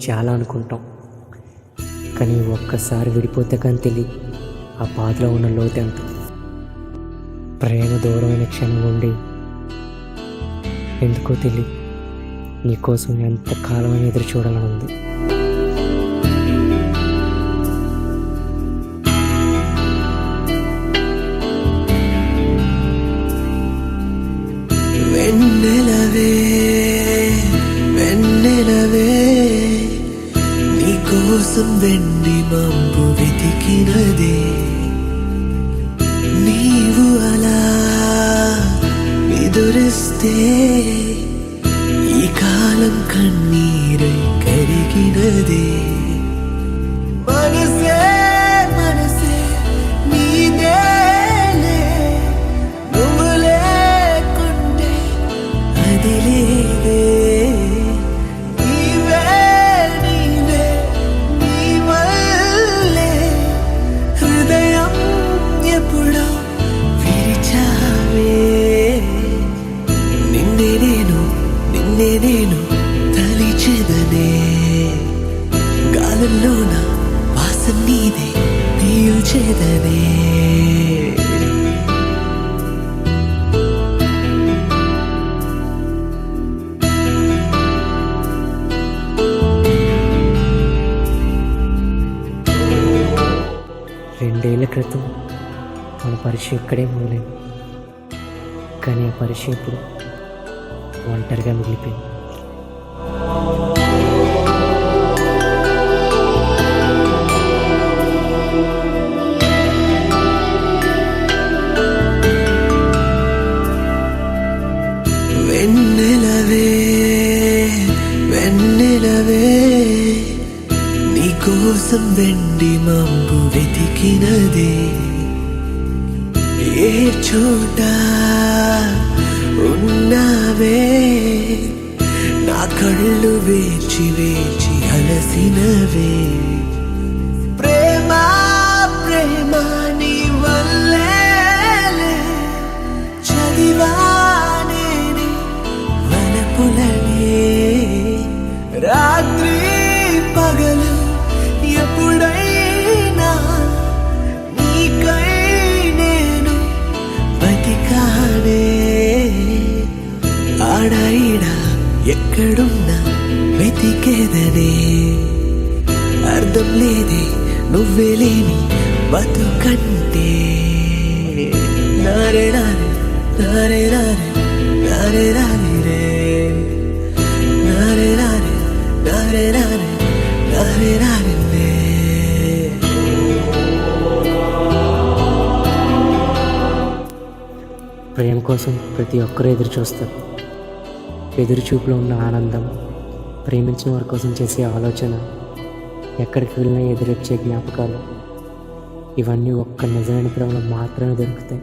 చాలా అనుకుంటాం, కానీ ఒక్కసారి విడిపోతే కానీ తెలియదు ఆ బాధలో ఉన్న లోతు ఎంత. ప్రేమ దూరమైన క్షణం ఉండి ఎందుకో తెలియదు నీకోసం ఎంత కాలమైన ఎదురు చూడాలని ఉంది. వెన్నెలవే వెన్నెలవే నీకోసం వెండి మబ్బు వెతికినదే, నీవు అలా ఎదురిస్తే ఈ కాలం కన్నీరై కరిగినదే. మనసే మనసే నీదేలే, నువ్వు లేకుంటే అది లేదే. నీవే నీవే నీ వల్లే హృదయం ఎప్పుడో విరిచావే. నిన్నే నేను తలిచెదనే, గాలుల్లోన వాసన నీదే పీల్చెదనే. రెండేళ్ల క్రితం మన పరిచయం ఇక్కడే మొదలైంది, కానీ ఆ పరిచయం ఇప్పుడు ఒంటరిగా మిగిలిపోయింది. వెన్నెలవే వెన్నెలవే నీకోసం వెండి మబ్బు వెతికినదే, ఏ చోట ఉన్నావే నా కళ్ళు వేచి వేచి అలసినవే. ప్రేమ ప్రేమ నీ వల్లేలే చదివానే వలపులనే. రాత్రి పగలు ఎప్పుడైనా నీకై నేను బతికానే. ఆడాయిడా ఎక్కడున్నా వెతికేదనే, అర్థం లేదే నువ్వే లేని బతుకంటే. నారే నారే నారే నారే నారే నారే రే, నారే నారే నారే నారే నారే నారే రే. ప్రేమ కోసం ప్రతి ఒక్కరూ ఎదురు చూస్తారు. ఎదురు చూపులో ఉన్న ఆనందం, ప్రేమించిన వారి కోసం చేసే ఆలోచన, ఎక్కడికి వెళ్ళినా ఎదురొచ్చే జ్ఞాపకాలు, ఇవన్నీ ఒక్క నిజమైన ప్రేమలో మాత్రమే దొరుకుతాయి.